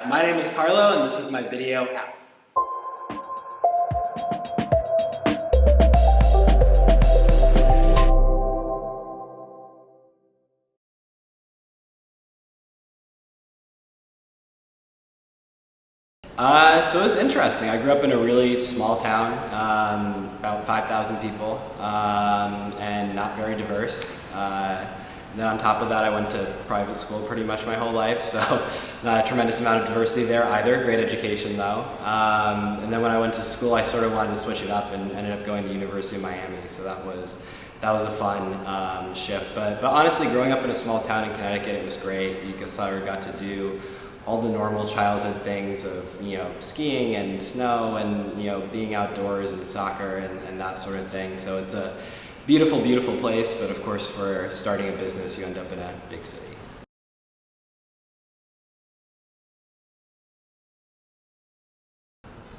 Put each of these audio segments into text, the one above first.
My name is Carlo, and this is my VideoOut. So it was interesting. I grew up in a really small town, about 5,000 people, and not very diverse. Then on top of that, I went to private school pretty much my whole life, so not a tremendous amount of diversity there either. Great education though. And then when I went to school, I sort of wanted to switch it up and ended up going to University of Miami. So that was a fun shift. But honestly, growing up in a small town in Connecticut, it was great because I got to do all the normal childhood things of, skiing and snow and, being outdoors and soccer and that sort of thing. So it's a beautiful, beautiful place, but of course for starting a business, you end up in a big city.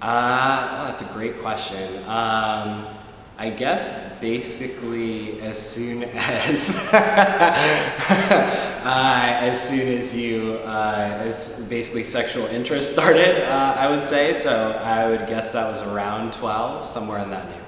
That's a great question. I guess basically as soon as as basically sexual interest started, I would say. So I would guess that was around 12, somewhere in that neighborhood.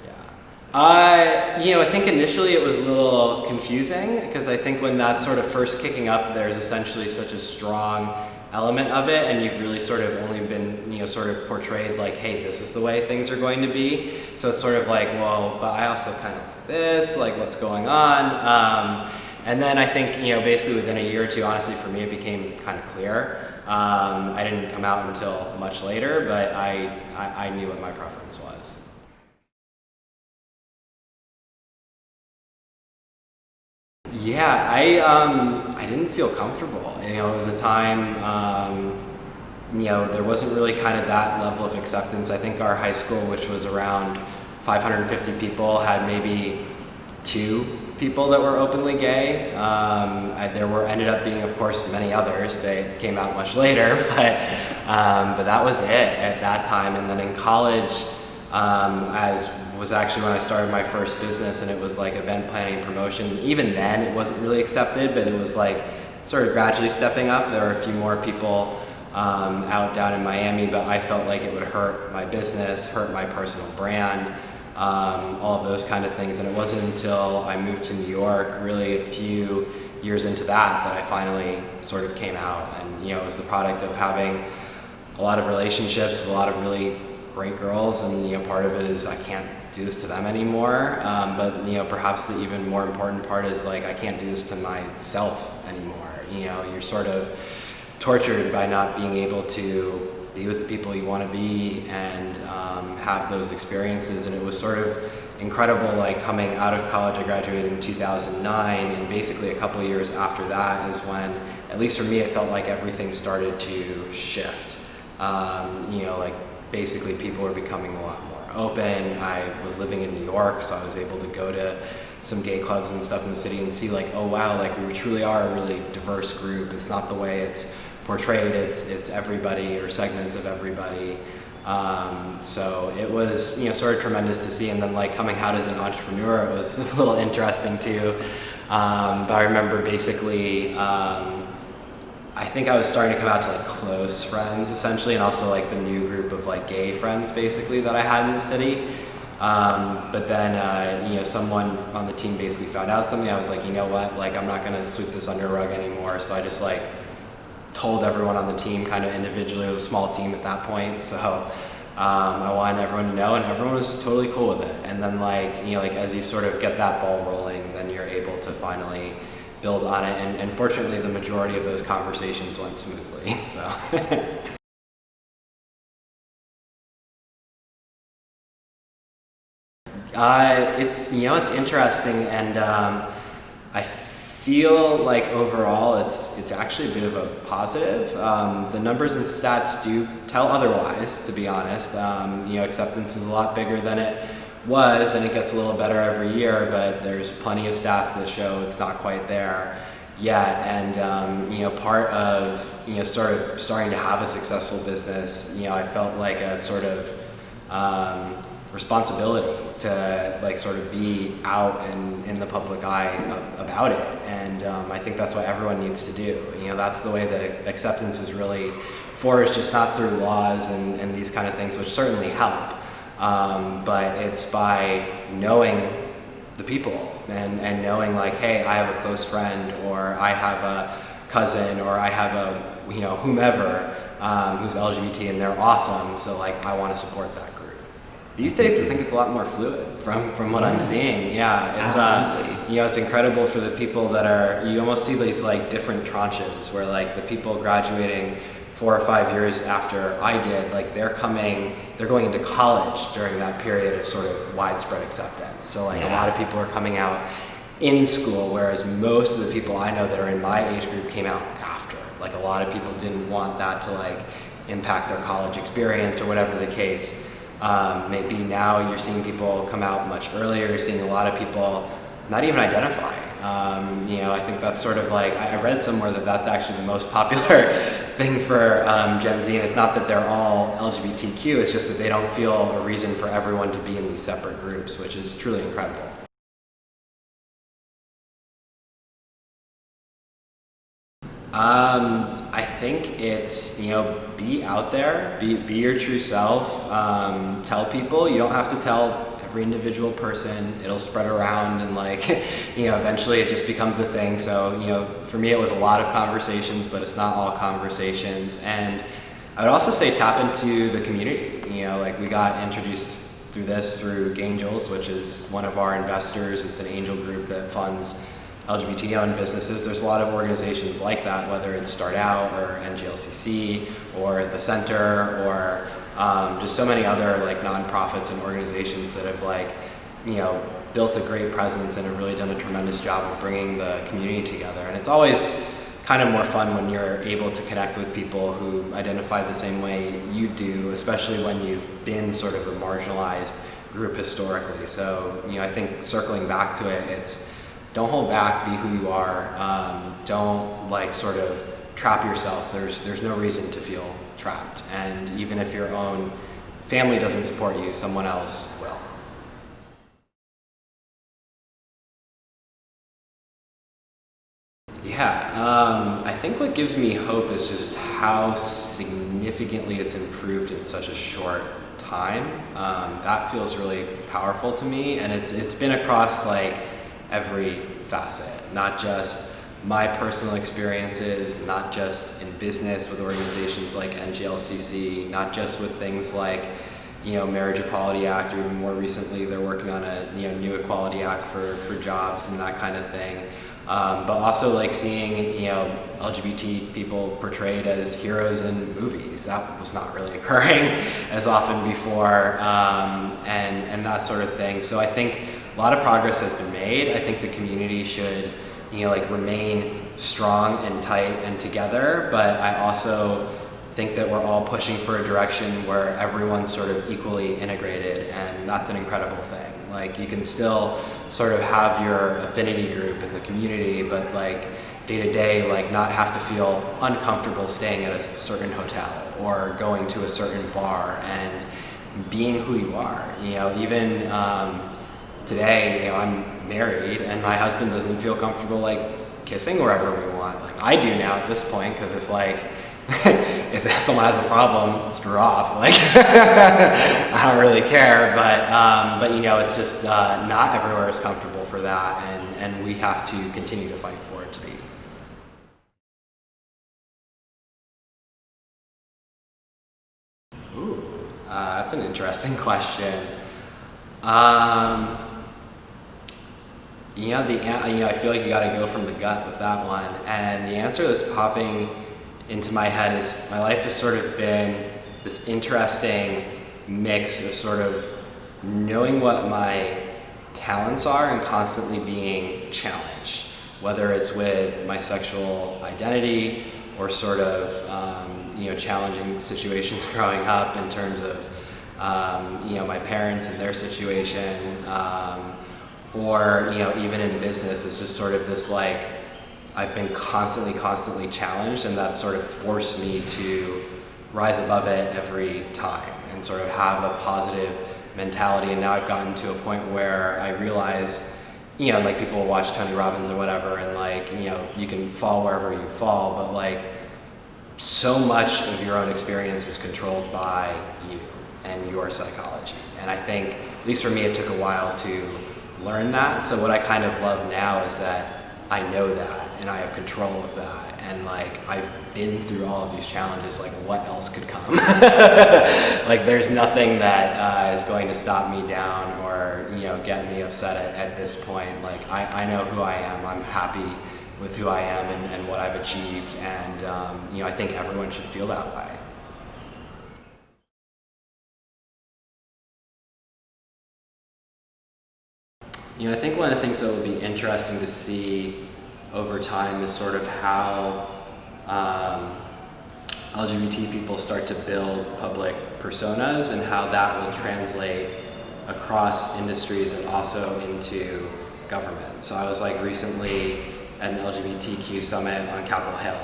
Yeah. I think initially it was a little confusing because I think when that's sort of first kicking up, there's essentially such a strong element of it, and you've really sort of only been, sort of portrayed like, hey, this is the way things are going to be. So it's sort of like, well, but I also kind of like this, like what's going on? And then I think, basically within a year or two, honestly, for me, it became kind of clear. I didn't come out until much later, but I knew what my preference was. Yeah, I didn't feel comfortable. It was a time, there wasn't really kind of that level of acceptance. I think our high school, which was around 550 people, had maybe 2 people that were openly gay. There ended up being, of course, many others. They came out much later, but that was it at that time. And then in college, as was actually when I started my first business, and it was like event planning and promotion. Even then, it wasn't really accepted, but it was like sort of gradually stepping up. There were a few more people out down in Miami, but I felt like it would hurt my business, hurt my personal brand, all of those kind of things. And it wasn't until I moved to New York, really a few years into that I finally sort of came out. And it was the product of having a lot of relationships, a lot of really great girls, and part of it is I can't do this to them anymore, but perhaps the even more important part is like I can't do this to myself anymore. You're sort of tortured by not being able to be with the people you want to be and have those experiences. And it was sort of incredible, like coming out of college. I graduated in 2009, and basically a couple of years after that is when, at least for me, it felt like everything started to shift. Like basically people were becoming a lot more open. I was living in New York, so I was able to go to some gay clubs and stuff in the city and see like, oh wow, like we truly are a really diverse group. It's not the way it's portrayed, it's everybody or segments of everybody. So it was, sort of tremendous to see. And then like coming out as an entrepreneur, it was a little interesting too. But I remember basically, I think I was starting to come out to like close friends essentially, and also like the new group of like gay friends basically that I had in the city. But then, someone on the team basically found out something. I was like, you know what, like I'm not gonna sweep this under a rug anymore. So I just like told everyone on the team kind of individually. It was a small team at that point. So I wanted everyone to know, and everyone was totally cool with it. And then like, like as you sort of get that ball rolling, then you're able to finally build on it, and fortunately the majority of those conversations went smoothly. So it's interesting, and I feel like overall it's actually a bit of a positive. The numbers and stats do tell otherwise, to be honest. Acceptance is a lot bigger than it was, and it gets a little better every year, but there's plenty of stats that show it's not quite there yet. And part of sort of starting to have a successful business, I felt like a sort of responsibility to like sort of be out and in the public eye about it. And I think that's what everyone needs to do. That's the way that acceptance is really for is just not through laws and these kind of things, which certainly help, but it's by knowing the people and knowing like, hey, I have a close friend, or I have a cousin, or I have a, you know, whomever who's LGBT and they're awesome, so like I want to support that group. These days I think it's a lot more fluid from what I'm seeing. Yeah, it's you know, it's incredible for the people that are, you almost see these like different tranches where like the people graduating 4 or 5 years after I did, like they're going into college during that period of sort of widespread acceptance. So like a lot of people are coming out in school, whereas most of the people I know that are in my age group came out after. Like a lot of people didn't want that to like impact their college experience or whatever the case may be. Now you're seeing people come out much earlier. You're seeing a lot of people not even identify. You know, I think that's sort of like, I read somewhere that that's actually the most popular thing for Gen Z, and it's not that they're all LGBTQ, it's just that they don't feel a reason for everyone to be in these separate groups, which is truly incredible. I think it's, you know, be out there, be your true self, tell people. You don't have to tell every individual person. It'll spread around, and like, you know, eventually it just becomes a thing. So, you know, for me it was a lot of conversations, but it's not all conversations. And I would also say tap into the community. You know, like we got introduced through Gangels, which is one of our investors. It's an angel group that funds LGBT-owned businesses. There's a lot of organizations like that, whether it's Start Out or NGLCC or the Center or just so many other like nonprofits and organizations that have like, you know, built a great presence and have really done a tremendous job of bringing the community together. And it's always kind of more fun when you're able to connect with people who identify the same way you do, especially when you've been sort of a marginalized group historically. So, you know, I think circling back to it, it's don't hold back, be who you are. Don't like sort of trap yourself. There's no reason to feel trapped. And even if your own family doesn't support you, someone else will. Yeah, I think what gives me hope is just how significantly it's improved in such a short time. That feels really powerful to me, and it's been across like every facet, not just my personal experiences, not just in business with organizations like NGLCC, not just with things like, you know, Marriage Equality Act, or even more recently they're working on a, you know, new Equality Act for jobs and that kind of thing. But also like seeing, you know, LGBT people portrayed as heroes in movies. That was not really occurring as often before, and that sort of thing. So I think a lot of progress has been made. I think the community should, you know, like remain strong and tight and together, but I also think that we're all pushing for a direction where everyone's sort of equally integrated, and that's an incredible thing. Like you can still sort of have your affinity group in the community, but like day to day, like not have to feel uncomfortable staying at a certain hotel or going to a certain bar, and being who you are. You know, even today, you know, I'm married and my husband doesn't feel comfortable like kissing wherever we want. Like I do now at this point, because if like if someone has a problem, screw off. Like I don't really care, but you know, it's just not everywhere is comfortable for that, and we have to continue to fight for it to be. Ooh, that's an interesting question. You know, I feel like you got to go from the gut with that one, and the answer that's popping into my head is my life has sort of been this interesting mix of sort of knowing what my talents are and constantly being challenged, whether it's with my sexual identity or sort of you know, challenging situations growing up in terms of you know, my parents and their situation, or you know, even in business. It's just sort of this like, I've been constantly challenged, and that's sort of forced me to rise above it every time and sort of have a positive mentality. And now I've gotten to a point where I realize, you know, like people watch Tony Robbins or whatever, and like, you know, you can fall wherever you fall, but like so much of your own experience is controlled by you and your psychology. And I think, at least for me, it took a while to learn that. So what I kind of love now is that I know that and I have control of that. And like, I've been through all of these challenges, like what else could come? Like there's nothing that is going to stop me down or, you know, get me upset at this point. Like I know who I am, I'm happy with who I am and what I've achieved, and you know, I think everyone should feel that way. You know, I think one of the things that will be interesting to see over time is sort of how LGBT people start to build public personas and how that will translate across industries and also into government. So I was like recently at an LGBTQ summit on Capitol Hill,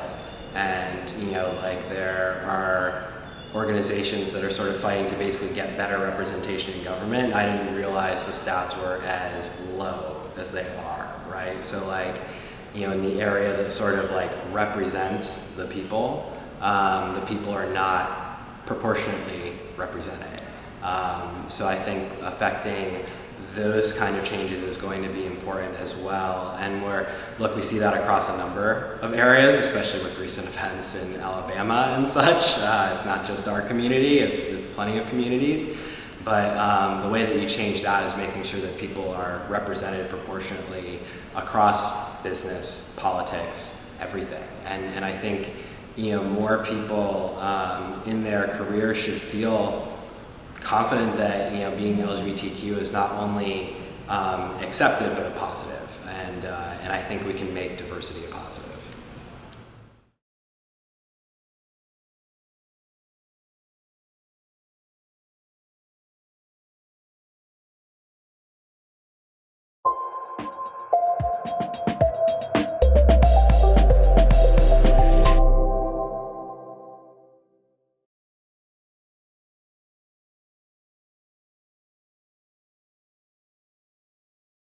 and you know, like there are organizations that are sort of fighting to basically get better representation in government. I didn't realize the stats were as low as they are, right? So like, you know, in the area that sort of like represents the people are not proportionately represented. So I think affecting those kind of changes is going to be important as well. And we see that across a number of areas, especially with recent events in Alabama and such. It's not just our community, it's plenty of communities. But the way that you change that is making sure that people are represented proportionately across business, politics, everything. And I think, you know, more people in their career should feel confident that, you know, being LGBTQ is not only accepted but a positive, and I think we can make diversity a positive.